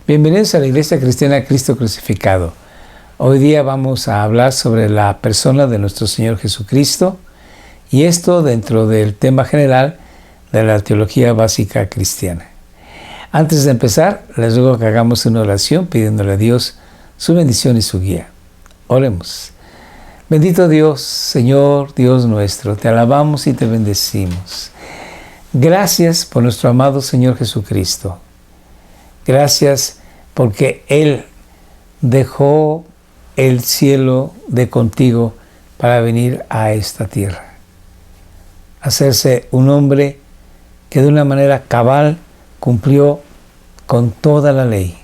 Bienvenidos a la Iglesia Cristiana Cristo Crucificado. Hoy día vamos a hablar sobre la persona de nuestro Señor Jesucristo y esto dentro del tema general de la teología básica cristiana. Antes de empezar, les ruego que hagamos una oración pidiéndole a Dios su bendición y su guía. Oremos. Bendito Dios, Señor, Dios nuestro, te alabamos y te bendecimos. Gracias por nuestro amado Señor Jesucristo. Gracias porque Él dejó el cielo de contigo para venir a esta tierra. Hacerse un hombre que de una manera cabal cumplió con toda la ley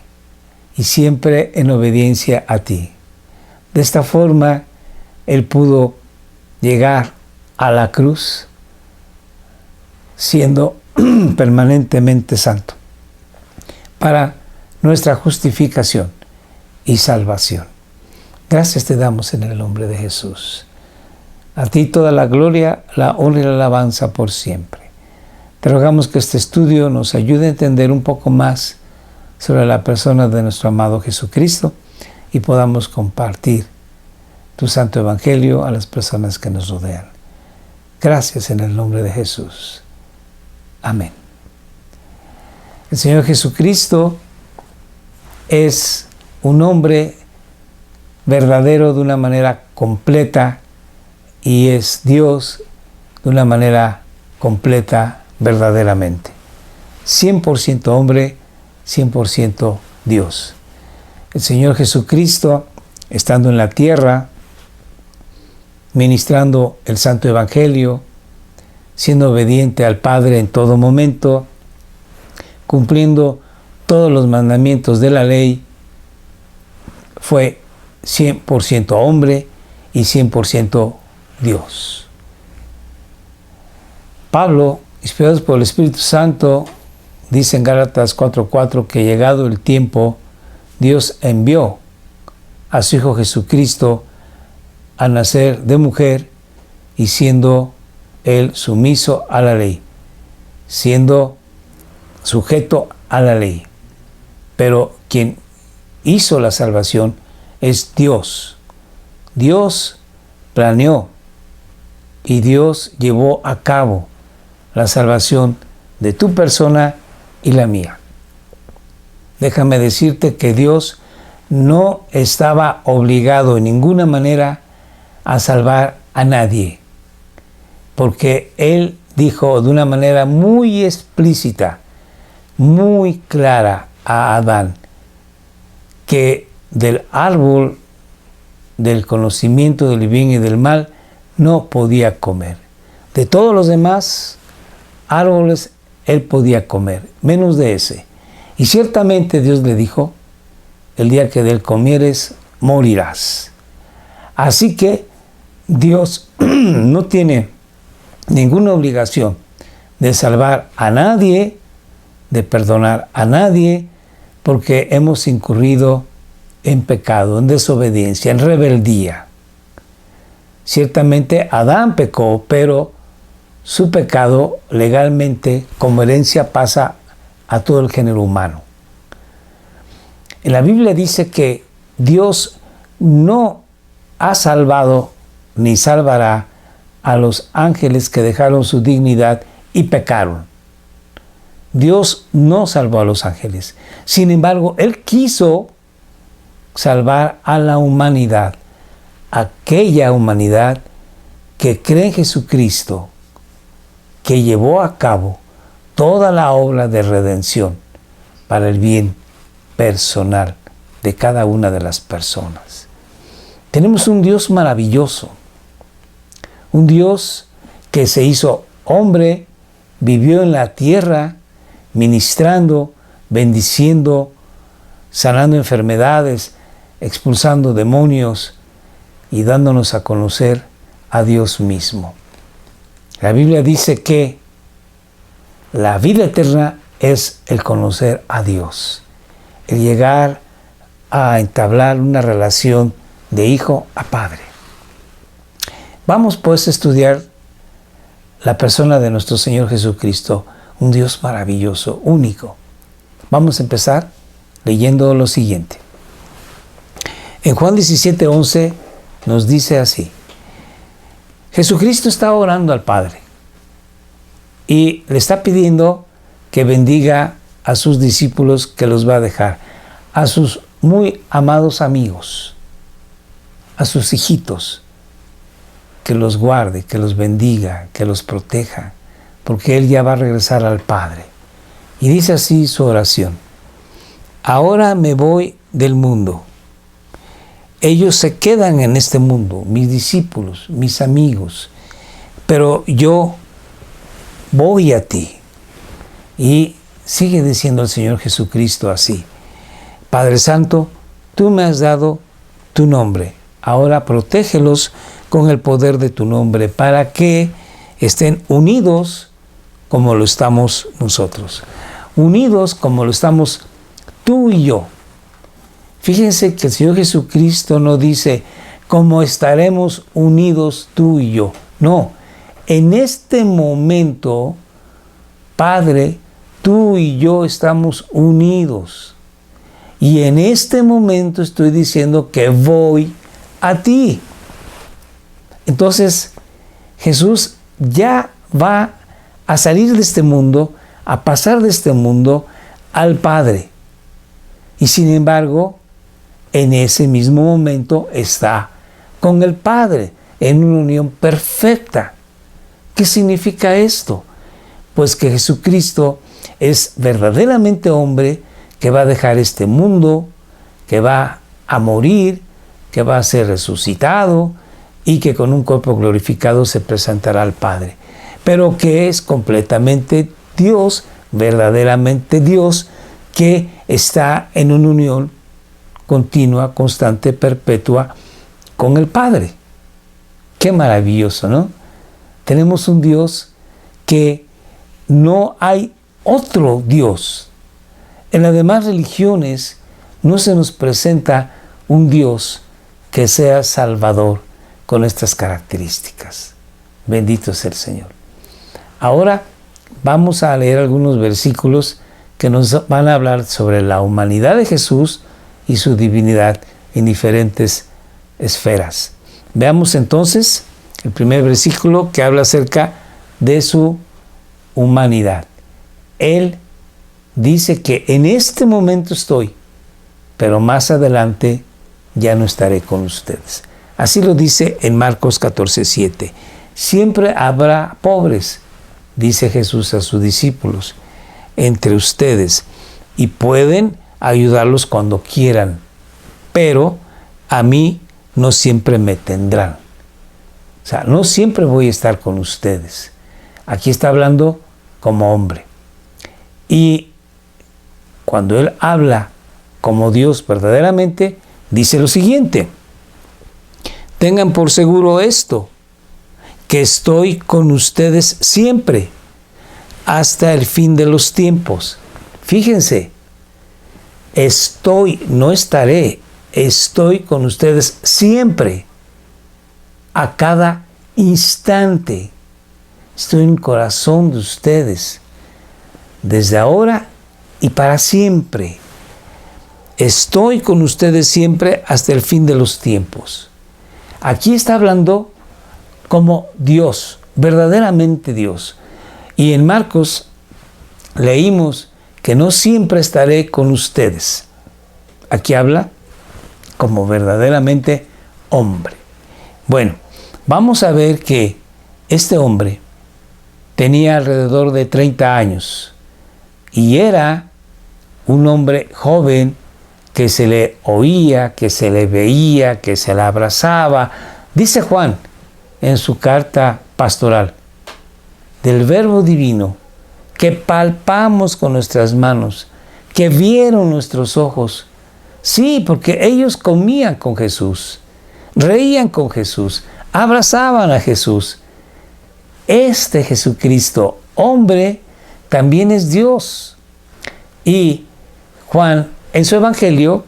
y siempre en obediencia a ti. De esta forma, Él pudo llegar a la cruz siendo permanentemente santo para nuestra justificación y salvación. Gracias te damos en el nombre de Jesús. A ti toda la gloria, la honra y la alabanza por siempre. Te rogamos que este estudio nos ayude a entender un poco más sobre la persona de nuestro amado Jesucristo y podamos compartir tu santo evangelio a las personas que nos rodean. Gracias en el nombre de Jesús. Amén. El Señor Jesucristo es un hombre verdadero de una manera completa y es Dios de una manera completa verdaderamente. 100% hombre, 100% Dios. El Señor Jesucristo, estando en la tierra, ministrando el Santo Evangelio, siendo obediente al Padre en todo momento, cumpliendo todos los mandamientos de la ley, fue 100% hombre y 100% Dios. Pablo, inspirado por el Espíritu Santo, dice en Gálatas 4:4 que llegado el tiempo, Dios envió a su Hijo Jesucristo a nacer de mujer y siendo Él sumiso a la ley, siendo sujeto a la ley. Pero quien hizo la salvación es Dios. Dios planeó y Dios llevó a cabo la salvación de tu persona y la mía. Déjame decirte que Dios no estaba obligado en ninguna manera a salvar a nadie, porque Él dijo de una manera muy explícita, muy clara a Adán, que del árbol del conocimiento del bien y del mal no podía comer. De todos los demás árboles Él podía comer, menos de ese. Y ciertamente Dios le dijo, el día que de él comieres, morirás. Así que Dios no tiene ninguna obligación de salvar a nadie, de perdonar a nadie, porque hemos incurrido en pecado, en desobediencia, en rebeldía. Ciertamente Adán pecó, pero su pecado legalmente, como herencia, pasa a todo el género humano. En la Biblia dice que Dios no ha salvado ni salvará a los ángeles que dejaron su dignidad y pecaron. Dios no salvó a los ángeles. Sin embargo, Él quiso salvar a la humanidad, aquella humanidad que cree en Jesucristo, que llevó a cabo toda la obra de redención para el bien personal de cada una de las personas. Tenemos un Dios maravilloso, un Dios que se hizo hombre, vivió en la tierra, ministrando, bendiciendo, sanando enfermedades, expulsando demonios y dándonos a conocer a Dios mismo. La Biblia dice que la vida eterna es el conocer a Dios, el llegar a entablar una relación de hijo a padre. Vamos pues a estudiar la persona de nuestro Señor Jesucristo, un Dios maravilloso, único. Vamos a empezar leyendo lo siguiente. En Juan 17:11 nos dice así: Jesucristo está orando al Padre y le está pidiendo que bendiga a sus discípulos que los va a dejar, a sus muy amados amigos, a sus hijitos, que los guarde, que los bendiga, que los proteja, porque Él ya va a regresar al Padre. Y dice así su oración: ahora me voy del mundo. Ellos se quedan en este mundo, mis discípulos, mis amigos, pero yo voy a ti. Y sigue diciendo el Señor Jesucristo así: Padre Santo, tú me has dado tu nombre, ahora protégelos con el poder de tu nombre para que estén unidos como lo estamos nosotros, unidos como lo estamos tú y yo. Fíjense que el Señor Jesucristo no dice cómo estaremos unidos tú y yo. No, en este momento, Padre, tú y yo estamos unidos. Y en este momento estoy diciendo que voy a ti. Entonces, Jesús ya va a salir de este mundo, a pasar de este mundo al Padre. Y sin embargo, en ese mismo momento está con el Padre, en una unión perfecta. ¿Qué significa esto? Pues que Jesucristo es verdaderamente hombre, que va a dejar este mundo, que va a morir, que va a ser resucitado y que con un cuerpo glorificado se presentará al Padre. Pero que es completamente Dios, verdaderamente Dios, que está en una unión continua, constante, perpetua con el Padre. Qué maravilloso, ¿no? Tenemos un Dios que no hay otro Dios. En las demás religiones no se nos presenta un Dios que sea salvador con estas características. Bendito sea el Señor. Ahora vamos a leer algunos versículos que nos van a hablar sobre la humanidad de Jesús y su divinidad en diferentes esferas. Veamos entonces el primer versículo que habla acerca de su humanidad. Él dice que en este momento estoy, pero más adelante ya no estaré con ustedes. Así lo dice en Marcos 14:7. Siempre habrá pobres, dice Jesús a sus discípulos, entre ustedes, y pueden ayudarlos cuando quieran, pero a mí no siempre me tendrán. O sea, no siempre voy a estar con ustedes. Aquí está hablando como hombre. Y cuando Él habla como Dios verdaderamente, dice lo siguiente: tengan por seguro esto, que estoy con ustedes siempre, hasta el fin de los tiempos. Fíjense, estoy, no estaré, estoy con ustedes siempre, a cada instante. Estoy en el corazón de ustedes, desde ahora y para siempre. Estoy con ustedes siempre hasta el fin de los tiempos. Aquí está hablando como Dios, verdaderamente Dios. Y en Marcos leímos que no siempre estaré con ustedes. Aquí habla como verdaderamente hombre. Bueno, vamos a ver que este hombre tenía alrededor de 30 años y era un hombre joven que se le oía, que se le veía, que se le abrazaba. Dice Juan en su carta pastoral, del Verbo divino, que palpamos con nuestras manos, que vieron nuestros ojos. Sí, porque ellos comían con Jesús, reían con Jesús, abrazaban a Jesús. Este Jesucristo, hombre, también es Dios. Y Juan, en su Evangelio,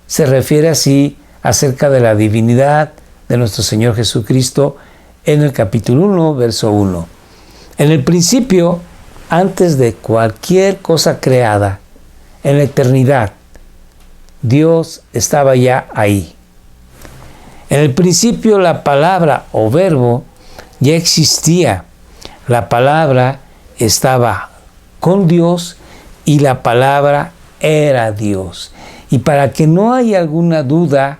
se refiere así acerca de la divinidad de nuestro Señor Jesucristo en el capítulo 1, verso 1. En el principio, antes de cualquier cosa creada, en la eternidad, Dios estaba ya ahí. En el principio la palabra o verbo ya existía. La palabra estaba con Dios y la palabra era Dios. Y para que no haya alguna duda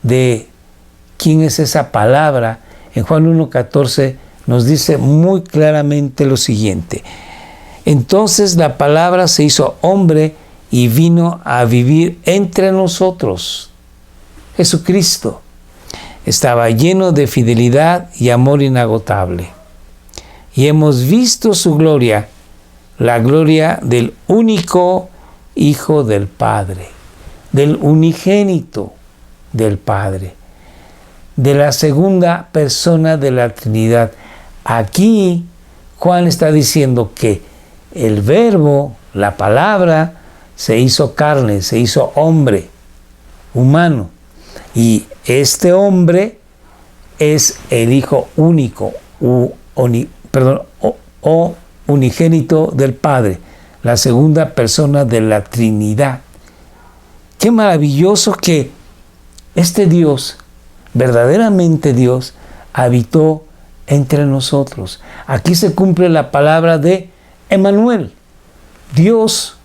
de quién es esa palabra, en Juan 1:14 nos dice muy claramente lo siguiente: entonces la palabra se hizo hombre y vino a vivir entre nosotros. Jesucristo estaba lleno de fidelidad y amor inagotable. Y hemos visto su gloria, la gloria del único Hijo del Padre, del unigénito del Padre, de la segunda persona de la Trinidad. Aquí Juan está diciendo que el verbo, la palabra, se hizo carne, se hizo hombre, humano. Y este hombre es el Hijo único, o unigénito del Padre, la segunda persona de la Trinidad. Qué maravilloso que este Dios, verdaderamente Dios, habitó entre nosotros. Aquí se cumple la palabra de Emmanuel, Dios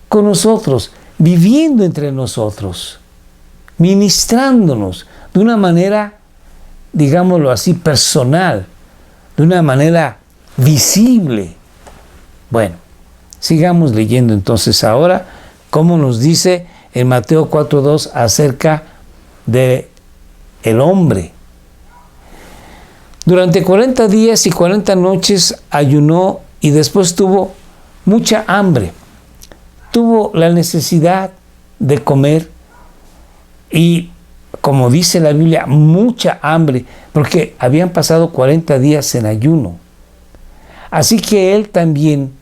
con nosotros, viviendo entre nosotros, ministrándonos de una manera, digámoslo así, personal, de una manera visible. Bueno, sigamos leyendo entonces ahora cómo nos dice en Mateo 4:2 acerca de el hombre. Durante 40 días y 40 noches ayunó y después tuvo mucha hambre. Tuvo la necesidad de comer y, como dice la Biblia, mucha hambre, porque habían pasado 40 días en ayuno. Así que él también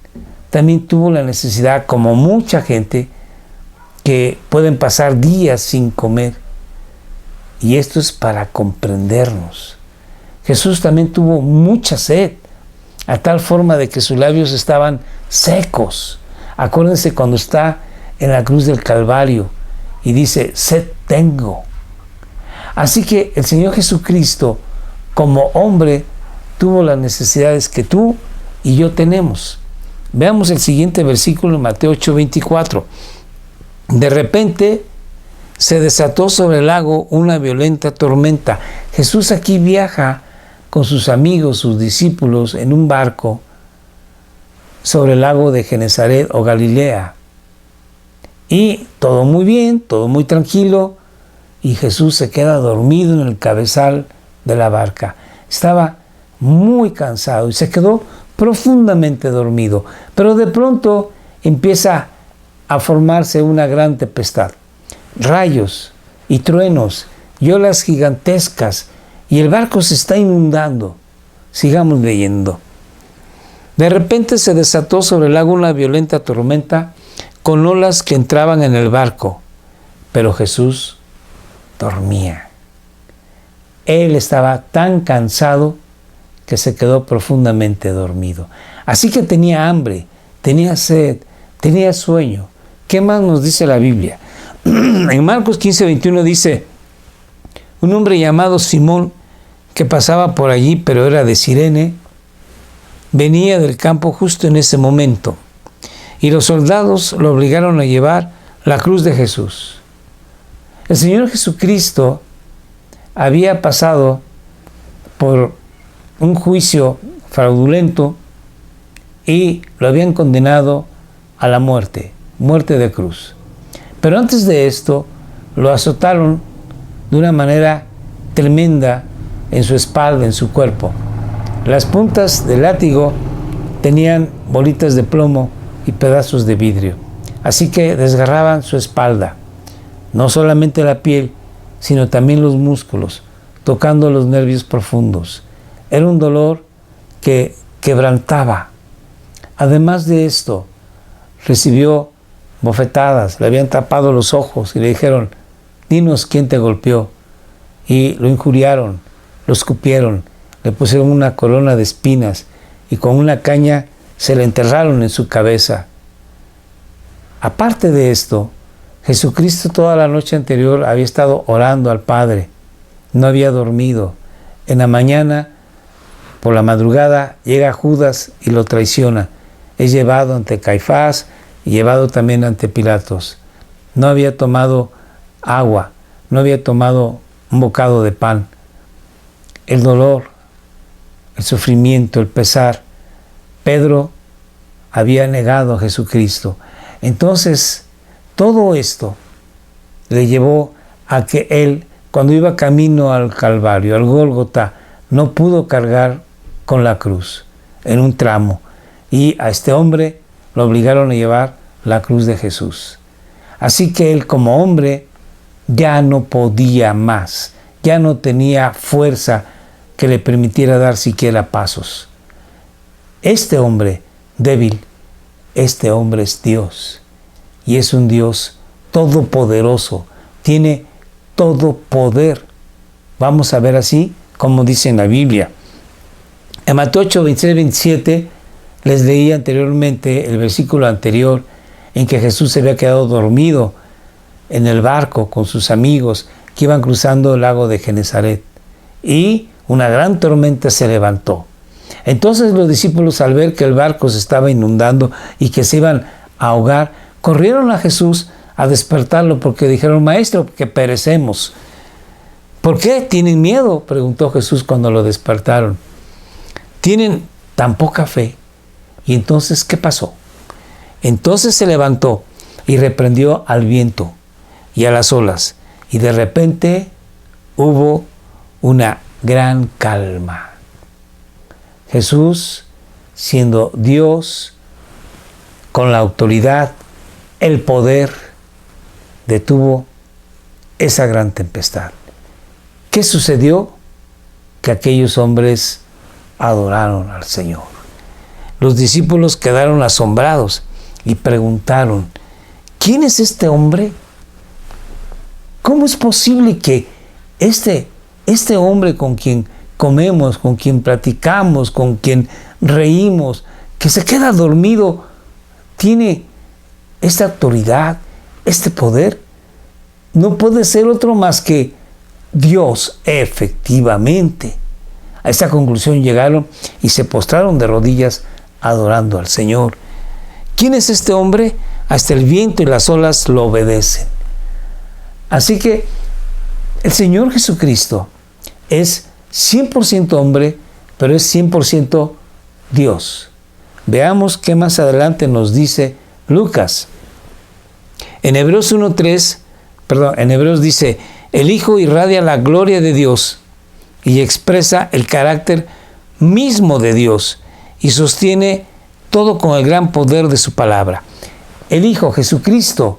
tuvo la necesidad, como mucha gente, que pueden pasar días sin comer. Y esto es para comprendernos. Jesús también tuvo mucha sed, a tal forma de que sus labios estaban secos. Acuérdense cuando está en la cruz del Calvario y dice, sed tengo. Así que el Señor Jesucristo, como hombre, tuvo las necesidades que tú y yo tenemos. Veamos el siguiente versículo en Mateo 8:24. De repente se desató sobre el lago una violenta tormenta. Jesús aquí viaja con sus amigos, sus discípulos, en un barco sobre el lago de Genesaret o Galilea. Y todo muy bien, todo muy tranquilo, y Jesús se queda dormido en el cabezal de la barca. Estaba muy cansado y se quedó profundamente dormido. Pero de pronto empieza a formarse una gran tempestad. Rayos y truenos y olas gigantescas, y el barco se está inundando. Sigamos leyendo. De repente se desató sobre el lago una violenta tormenta con olas que entraban en el barco, pero Jesús dormía. Él estaba tan cansado que se quedó profundamente dormido. Así que tenía hambre, tenía sed, tenía sueño. ¿Qué más nos dice la Biblia? En Marcos 15:21 dice, un hombre llamado Simón, que pasaba por allí, pero era de Cirene, venía del campo justo en ese momento, y los soldados lo obligaron a llevar la cruz de Jesús. El Señor Jesucristo había pasado por un juicio fraudulento y lo habían condenado a la muerte de cruz. Pero antes de esto, lo azotaron de una manera tremenda en su espalda, en su cuerpo. Las puntas del látigo tenían bolitas de plomo y pedazos de vidrio. Así que desgarraban su espalda, no solamente la piel, sino también los músculos, tocando los nervios profundos. Era un dolor que quebrantaba. Además de esto, recibió bofetadas, le habían tapado los ojos y le dijeron, dinos quién te golpeó. Y lo injuriaron, lo escupieron, le pusieron una corona de espinas y con una caña se le enterraron en su cabeza. Aparte de esto, Jesucristo toda la noche anterior había estado orando al Padre, no había dormido. En la mañana, por la madrugada, llega Judas y lo traiciona. Es llevado ante Caifás y llevado también ante Pilatos. No había tomado agua, no había tomado un bocado de pan. El dolor, el sufrimiento, el pesar. Pedro había negado a Jesucristo. Entonces, todo esto le llevó a que él, cuando iba camino al Calvario, al Gólgota, no pudo cargar con la cruz en un tramo. Y a este hombre lo obligaron a llevar la cruz de Jesús. Así que él, como hombre, ya no podía más, ya no tenía fuerza que le permitiera dar siquiera pasos. Este hombre débil, este hombre es Dios, y es un Dios todopoderoso, tiene todo poder. Vamos a ver así como dice en la Biblia. En Mateo 8, 26, 27, les leí anteriormente el versículo anterior en que Jesús se había quedado dormido en el barco con sus amigos que iban cruzando el lago de Genesaret, y una gran tormenta se levantó. Entonces los discípulos, al ver que el barco se estaba inundando y que se iban a ahogar, corrieron a Jesús a despertarlo porque dijeron: Maestro, que perecemos. ¿Por qué tienen miedo?, preguntó Jesús cuando lo despertaron. ¿Tienen tan poca fe? Y entonces, ¿qué pasó? Entonces se levantó y reprendió al viento y a las olas, y de repente hubo una gran calma. Jesús, siendo Dios, con la autoridad, el poder, detuvo esa gran tempestad. ¿Qué sucedió? Que aquellos hombres adoraron al Señor. Los discípulos quedaron asombrados y preguntaron: ¿quién es este hombre? ¿Cómo es posible que este hombre con quien comemos, con quien platicamos, con quien reímos, que se queda dormido, tiene esta autoridad, este poder? No puede ser otro más que Dios, efectivamente. A esta conclusión llegaron y se postraron de rodillas adorando al Señor. ¿Quién es este hombre? Hasta el viento y las olas lo obedecen. Así que el Señor Jesucristo es 100% hombre, pero es 100% Dios. Veamos qué más adelante nos dice Lucas. En Hebreos 1:3, en Hebreos dice: el Hijo irradia la gloria de Dios y expresa el carácter mismo de Dios y sostiene todo con el gran poder de su palabra. El Hijo Jesucristo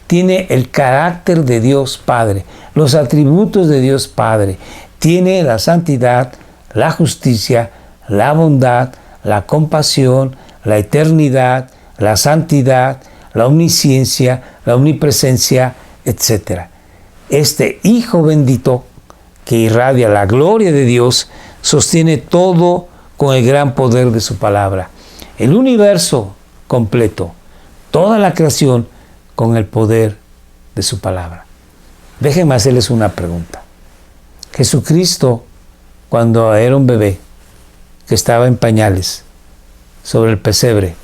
tiene el carácter de Dios Padre, los atributos de Dios Padre. Tiene la santidad, la justicia, la bondad, la compasión, la eternidad, la santidad, la omnisciencia, la omnipresencia, etc. Este Hijo bendito, que irradia la gloria de Dios, sostiene todo con el gran poder de su palabra. El universo completo, toda la creación, con el poder de su palabra. Déjenme hacerles una pregunta. Jesucristo, cuando era un bebé, que estaba en pañales, sobre el pesebre,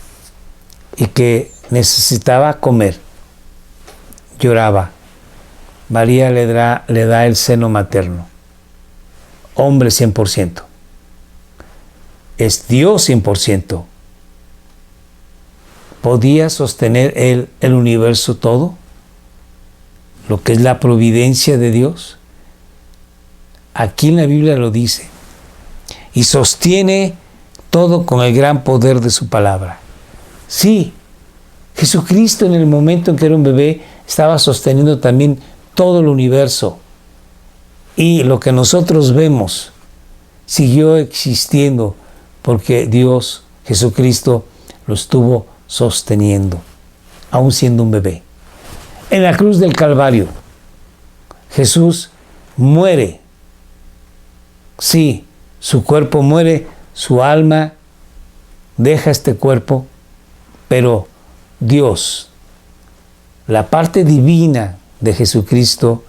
y que necesitaba comer, lloraba, María le da el seno materno. Hombre 100%. Es Dios 100%. ¿Podía sostener él el universo todo? Lo que es la providencia de Dios. Aquí en la Biblia lo dice. Y sostiene todo con el gran poder de su palabra. Sí, Jesucristo, en el momento en que era un bebé, estaba sosteniendo también todo el universo. Y lo que nosotros vemos siguió existiendo porque Dios, Jesucristo, lo estuvo sosteniendo, aún siendo un bebé. En la cruz del Calvario, Jesús muere. Sí, su cuerpo muere, su alma deja este cuerpo, pero Dios la parte divina de Jesucristo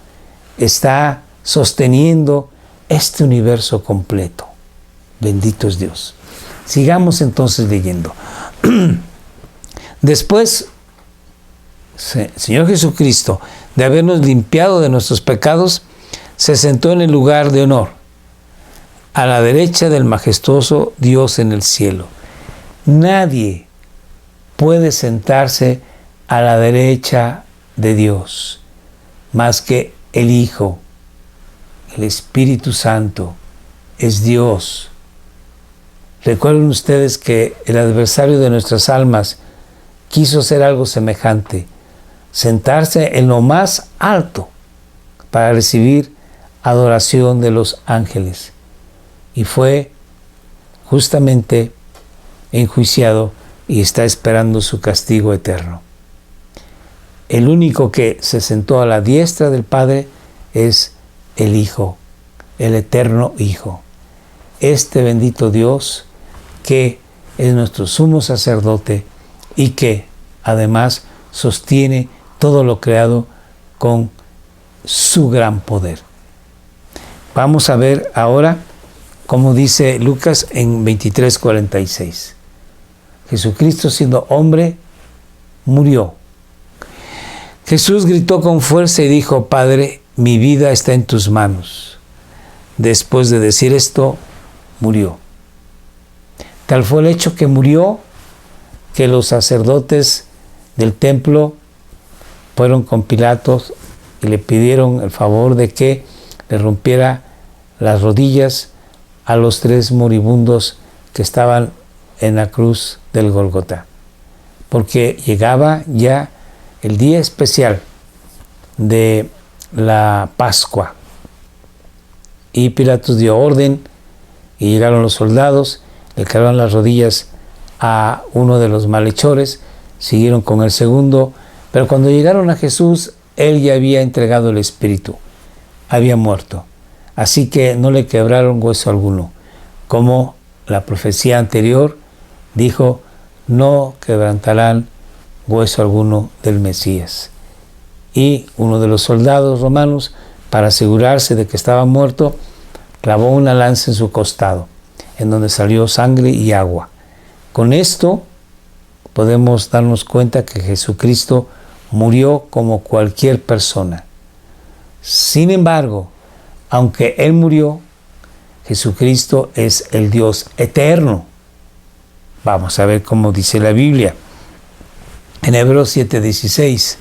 está sosteniendo este universo completo. Bendito es Dios. Sigamos entonces leyendo. Después, Señor Jesucristo, de habernos limpiado de nuestros pecados, se sentó en el lugar de honor, a la derecha del majestuoso Dios en el cielo. Nadie puede sentarse a la derecha de Dios más que el Hijo. El Espíritu Santo es Dios. Recuerden ustedes que el adversario de nuestras almas quiso hacer algo semejante, sentarse en lo más alto para recibir adoración de los ángeles. Y fue justamente enjuiciado y está esperando su castigo eterno. El único que se sentó a la diestra del Padre es el Hijo, el eterno Hijo. Este bendito Dios que es nuestro sumo sacerdote y que además sostiene todo lo creado con su gran poder. Vamos a ver ahora cómo dice Lucas en 23:46. Jesucristo, siendo hombre, murió. Jesús gritó con fuerza y dijo: Padre, mi vida está en tus manos. Después de decir esto, murió. Tal fue el hecho que murió, que los sacerdotes del templo fueron con Pilato y le pidieron el favor de que le rompiera las rodillas a los 3 moribundos que estaban en la cruz del Gólgota, porque llegaba ya el día especial de la Pascua. Y Pilato dio orden y llegaron los soldados, le clavaron las rodillas a uno de los malhechores, siguieron con el segundo, pero cuando llegaron a Jesús, él ya había entregado el espíritu, había muerto. Así que no le quebraron hueso alguno, como la profecía anterior dijo: no quebrantarán hueso alguno del Mesías. Y uno de los soldados romanos, para asegurarse de que estaba muerto, clavó una lanza en su costado, en donde salió sangre y agua. Con esto podemos darnos cuenta que Jesucristo murió como cualquier persona. Sin embargo, aunque Él murió, Jesucristo es el Dios eterno. Vamos a ver cómo dice la Biblia. En Hebreos 7:16,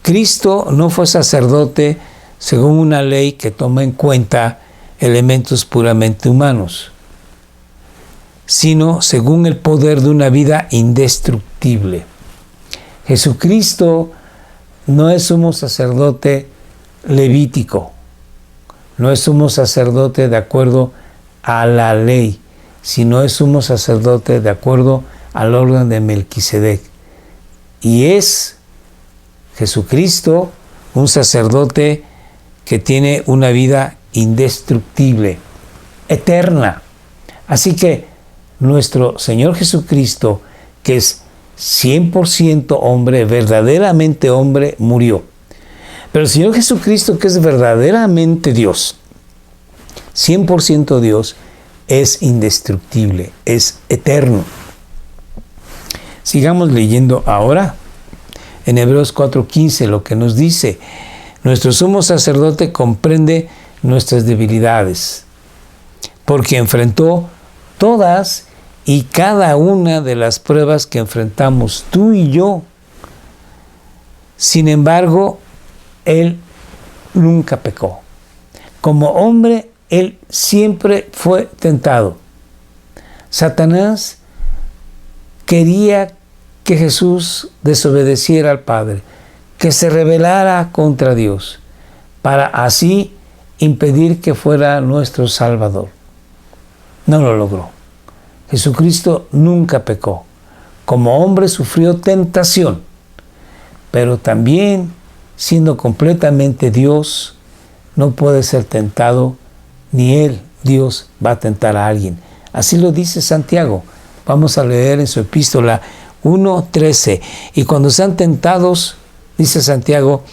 Cristo no fue sacerdote según una ley que toma en cuenta elementos puramente humanos, sino según el poder de una vida indestructible. Jesucristo no es sumo sacerdote levítico, no es sumo sacerdote de acuerdo a la ley, sino es sumo sacerdote de acuerdo al orden de Melquisedec. Y es Jesucristo un sacerdote que tiene una vida indestructible, eterna. Así que nuestro Señor Jesucristo, que es 100% hombre, verdaderamente hombre, murió. Pero el Señor Jesucristo, que es verdaderamente Dios, 100% Dios, es indestructible, es eterno. Sigamos leyendo ahora en Hebreos 4:15 lo que nos dice: nuestro sumo sacerdote comprende nuestras debilidades, porque enfrentó todas y cada una de las pruebas que enfrentamos tú y yo. Sin embargo, Él nunca pecó. Como hombre, Él siempre fue tentado. Satanás quería que Jesús desobedeciera al Padre, que se rebelara contra Dios, para así impedir que fuera nuestro Salvador. No lo logró. Jesucristo nunca pecó. Como hombre sufrió tentación, pero también, siendo completamente Dios, no puede ser tentado, ni Él, Dios, va a tentar a alguien. Así lo dice Santiago. Vamos a leer en su epístola 1:13. Y cuando sean tentados, dice Santiago,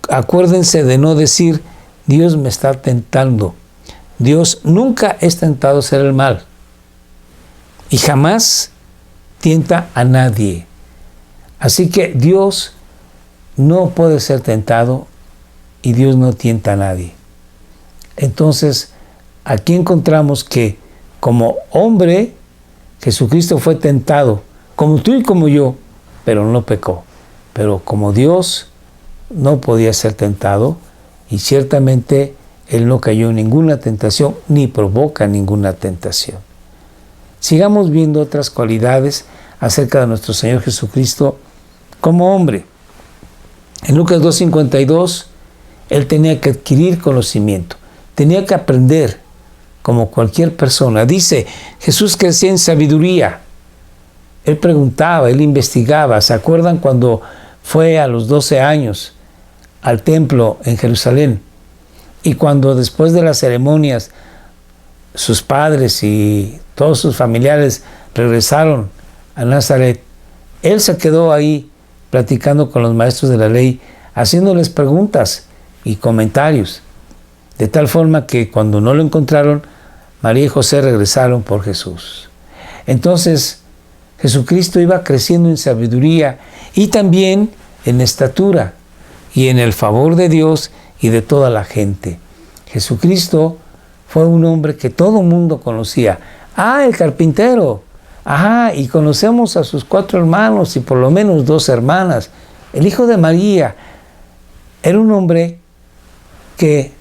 acuérdense de no decir, Dios me está tentando. Dios nunca es tentado a hacer el mal y jamás tienta a nadie. Así que Dios no puede ser tentado y Dios no tienta a nadie. Entonces, aquí encontramos que como hombre, Jesucristo fue tentado, como tú y como yo, pero no pecó. Pero como Dios no podía ser tentado y ciertamente Él no cayó en ninguna tentación ni provoca ninguna tentación. Sigamos viendo otras cualidades acerca de nuestro Señor Jesucristo como hombre. En Lucas 2:52, Él tenía que adquirir conocimiento, tenía que aprender como cualquier persona. Dice, Jesús crecía en sabiduría. Él preguntaba, Él investigaba. ¿Se acuerdan cuando fue a los 12 años al templo en Jerusalén? Y cuando después de las ceremonias sus padres y todos sus familiares regresaron a Nazaret, Él se quedó ahí platicando con los maestros de la ley, haciéndoles preguntas y comentarios, de tal forma que cuando no lo encontraron, María y José regresaron por Jesús. Entonces, Jesucristo iba creciendo en sabiduría y también en estatura y en el favor de Dios y de toda la gente. Jesucristo fue un hombre que todo mundo conocía. Ah, el carpintero. Ajá, y conocemos a sus 4 hermanos y por lo menos 2 hermanas. El hijo de María era un hombre que,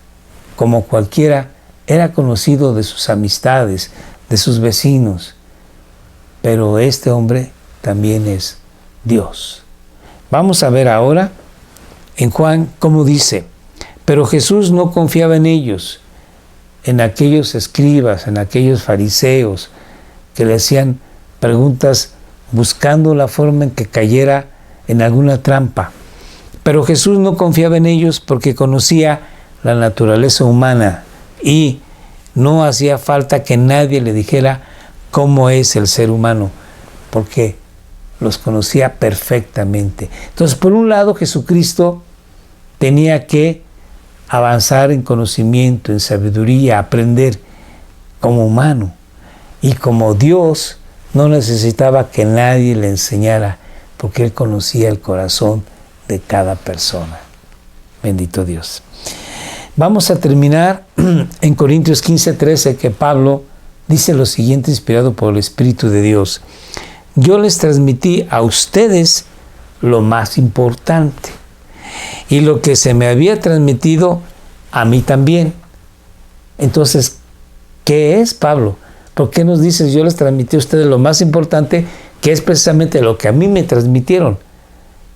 como cualquiera, era conocido de sus amistades, de sus vecinos. Pero este hombre también es Dios. Vamos a ver ahora en Juan cómo dice, pero Jesús no confiaba en ellos, en aquellos escribas, en aquellos fariseos que le hacían preguntas buscando la forma en que cayera en alguna trampa. Pero Jesús no confiaba en ellos porque conocía la naturaleza humana y no hacía falta que nadie le dijera cómo es el ser humano, porque los conocía perfectamente. Entonces, por un lado, Jesucristo tenía que avanzar en conocimiento, en sabiduría, aprender como humano. Y como Dios, no necesitaba que nadie le enseñara, porque Él conocía el corazón de cada persona. Bendito Dios. Vamos a terminar en Corintios 15:13, que Pablo dice lo siguiente, inspirado por el Espíritu de Dios. Yo les transmití a ustedes lo más importante y lo que se me había transmitido a mí también. Entonces, ¿qué es, Pablo? ¿Por qué nos dices yo les transmití a ustedes lo más importante, que es precisamente lo que a mí me transmitieron?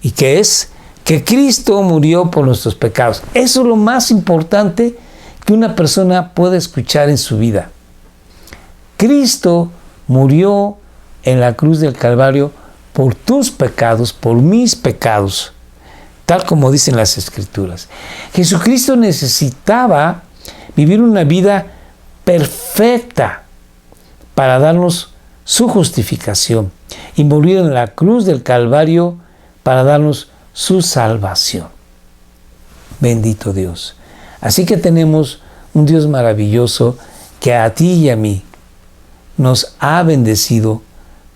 Y que es que Cristo murió por nuestros pecados. Eso es lo más importante que una persona puede escuchar en su vida. Cristo murió en la cruz del Calvario por tus pecados, por mis pecados, tal como dicen las Escrituras. Jesucristo necesitaba vivir una vida perfecta para darnos su justificación y morir en la cruz del Calvario para darnos su salvación. Bendito Dios. Así que tenemos un Dios maravilloso que a ti y a mí nos ha bendecido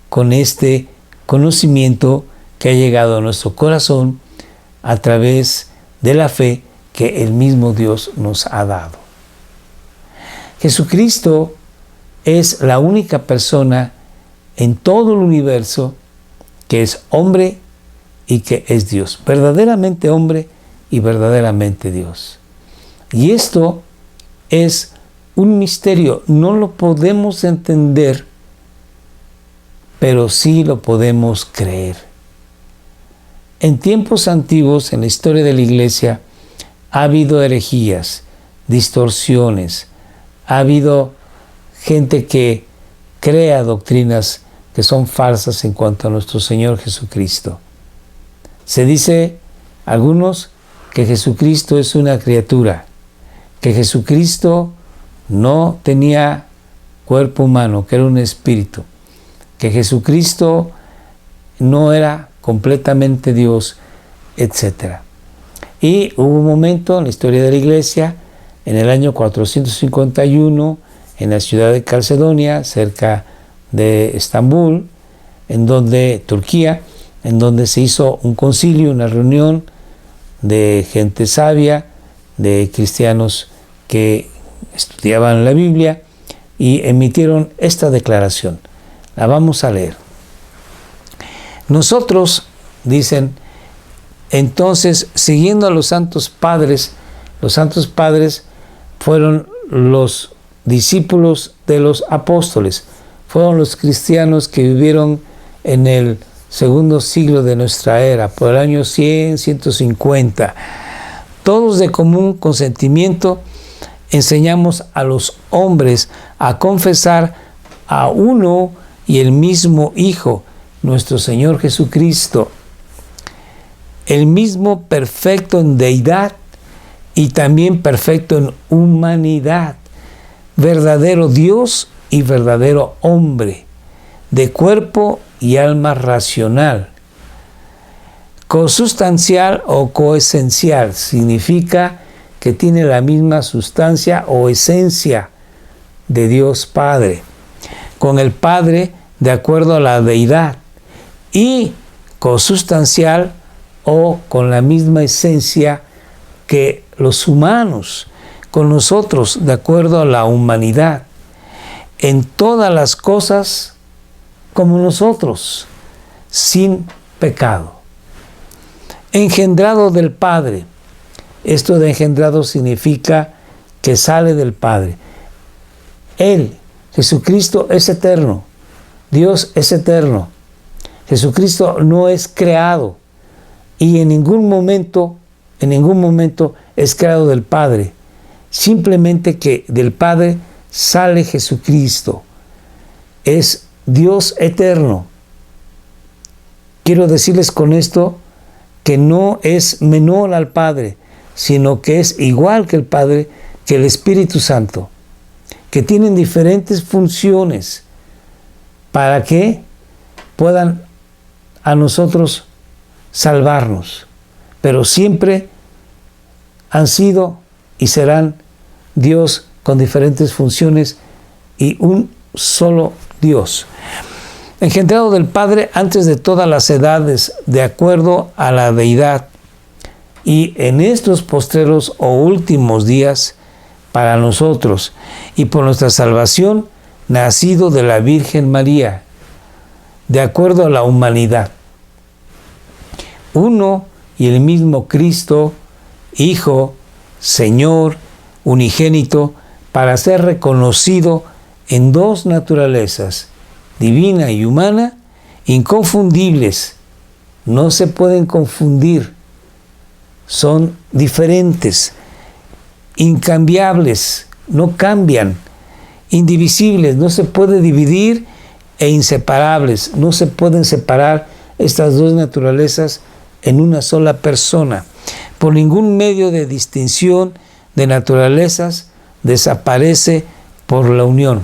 con este conocimiento que ha llegado a nuestro corazón a través de la fe que el mismo Dios nos ha dado. Jesucristo es la única persona en todo el universo que es hombre y que es Dios, verdaderamente hombre y verdaderamente Dios. Y esto es un misterio, no lo podemos entender, pero sí lo podemos creer. En tiempos antiguos, en la historia de la Iglesia, ha habido herejías, distorsiones, ha habido gente que crea doctrinas que son falsas en cuanto a nuestro Señor Jesucristo. Se dice, algunos, que Jesucristo es una criatura, que Jesucristo no tenía cuerpo humano, que era un espíritu, que Jesucristo no era completamente Dios, etc. Y hubo un momento en la historia de la Iglesia, en el año 451, en la ciudad de Calcedonia, cerca de Estambul, Turquía, en donde se hizo un concilio, una reunión de gente sabia, de cristianos que estudiaban la Biblia y emitieron esta declaración. La vamos a leer. Nosotros, dicen, entonces, siguiendo a los santos padres fueron los discípulos de los apóstoles, fueron los cristianos que vivieron en el segundo siglo de nuestra era, por el año 100, 150. Todos de común consentimiento enseñamos a los hombres a confesar a uno y el mismo Hijo, nuestro Señor Jesucristo, el mismo perfecto en deidad y también perfecto en humanidad, verdadero Dios y verdadero hombre, de cuerpo y alma racional. Consustancial o coesencial significa que tiene la misma sustancia o esencia de Dios Padre, con el Padre de acuerdo a la deidad, y consustancial o con la misma esencia que los humanos, con nosotros de acuerdo a la humanidad, en todas las cosas como nosotros, sin pecado. Engendrado del Padre. Esto de engendrado significa que sale del Padre. Él, Jesucristo, es eterno. Dios es eterno. Jesucristo no es creado y en ningún momento es creado del Padre. Simplemente que del Padre sale Jesucristo. Es Dios eterno. Quiero decirles con esto que no es menor al Padre, sino que es igual que el Padre, que el Espíritu Santo, que tienen diferentes funciones para que puedan a nosotros salvarnos, pero siempre han sido y serán Dios con diferentes funciones y un solo Dios. Engendrado del Padre antes de todas las edades, de acuerdo a la deidad, y en estos postreros o últimos días para nosotros y por nuestra salvación, nacido de la Virgen María, de acuerdo a la humanidad. Uno y el mismo Cristo, Hijo, Señor, unigénito, para ser reconocido en dos naturalezas, divina y humana, inconfundibles. No se pueden confundir. Son diferentes, incambiables, no cambian, indivisibles, no se puede dividir, e inseparables. No se pueden separar estas dos naturalezas en una sola persona. Por ningún medio de distinción de naturalezas desaparece por la unión.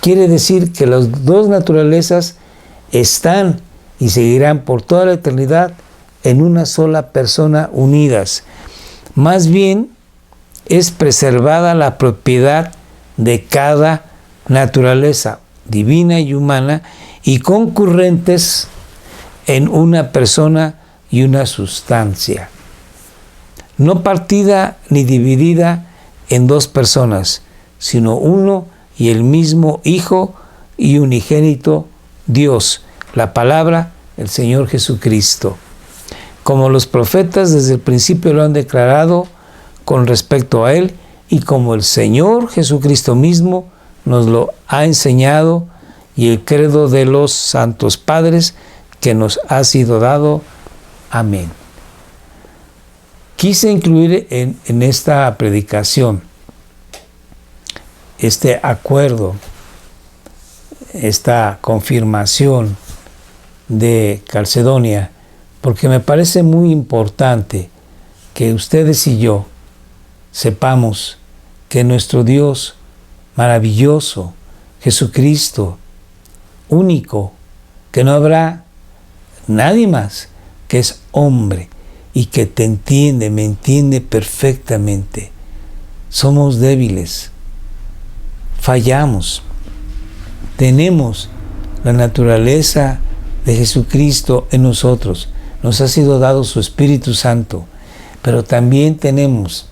Quiere decir que las dos naturalezas están y seguirán por toda la eternidad en una sola persona unidas. Más bien es preservada la propiedad de cada naturaleza divina y humana y concurrentes en una persona y una sustancia, no partida ni dividida en dos personas, sino uno y el mismo Hijo y unigénito Dios, la palabra, el Señor Jesucristo. Como los profetas desde el principio lo han declarado con respecto a Él, y como el Señor Jesucristo mismo nos lo ha enseñado, y el credo de los santos padres que nos ha sido dado. Amén. Quise incluir en esta predicación este acuerdo, esta confirmación de Calcedonia, porque me parece muy importante que ustedes y yo sepamos que nuestro Dios maravilloso, Jesucristo, único, que no habrá nadie más, que es hombre y que te entiende, me entiende perfectamente. Somos débiles, fallamos, tenemos la naturaleza de Jesucristo en nosotros. Nos ha sido dado su Espíritu Santo, pero también tenemos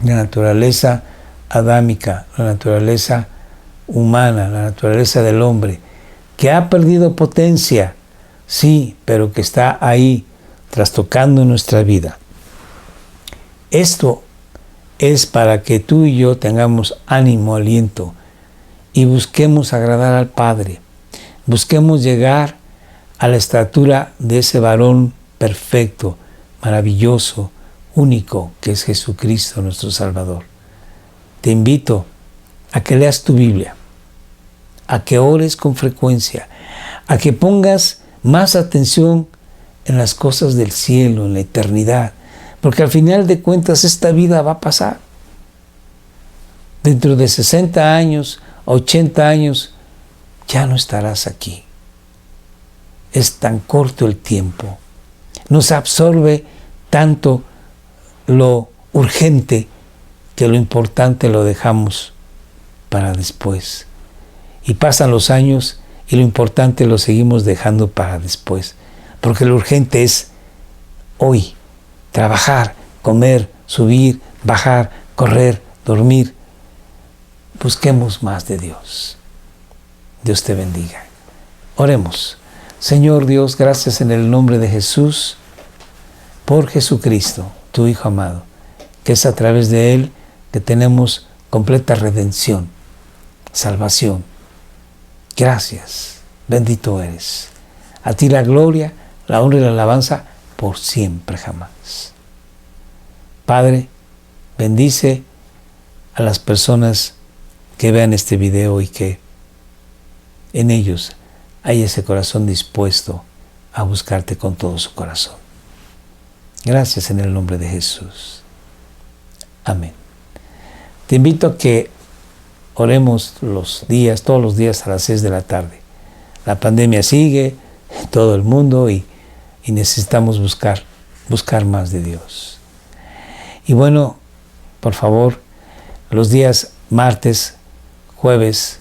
la naturaleza adámica, la naturaleza humana, la naturaleza del hombre, que ha perdido potencia, sí, pero que está ahí trastocando nuestra vida. Esto es para que tú y yo tengamos ánimo, aliento y busquemos agradar al Padre. Busquemos llegar a la estatura de ese varón perfecto, maravilloso, único, que es Jesucristo nuestro Salvador. Te invito a que leas tu Biblia, a que ores con frecuencia, a que pongas más atención en las cosas del cielo, en la eternidad, porque al final de cuentas esta vida va a pasar. Dentro de 60 años, 80 años, ya no estarás aquí. Es tan corto el tiempo. Nos absorbe tanto lo urgente que lo importante lo dejamos para después. Y pasan los años y lo importante lo seguimos dejando para después. Porque lo urgente es hoy. Trabajar, comer, subir, bajar, correr, dormir. Busquemos más de Dios. Dios te bendiga. Oremos. Señor Dios, gracias en el nombre de Jesús, por Jesucristo, tu Hijo amado, que es a través de Él que tenemos completa redención, salvación. Gracias, bendito eres. A ti la gloria, la honra y la alabanza por siempre jamás. Padre, bendice a las personas que vean este video y que en ellos hay ese corazón dispuesto a buscarte con todo su corazón. Gracias en el nombre de Jesús. Amén. Te invito a que oremos todos los días a las 6 de la tarde. La pandemia sigue en todo el mundo y necesitamos buscar más de Dios. Y bueno, por favor, los días martes, jueves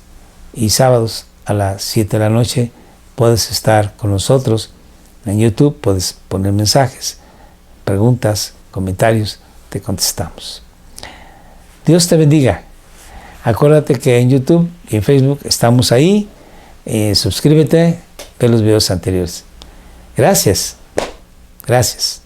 y sábados a las 7 de la noche puedes estar con nosotros en YouTube, puedes poner mensajes, preguntas, comentarios, te contestamos. Dios te bendiga. Acuérdate que en YouTube y en Facebook estamos ahí. Suscríbete, ve los videos anteriores. Gracias. Gracias.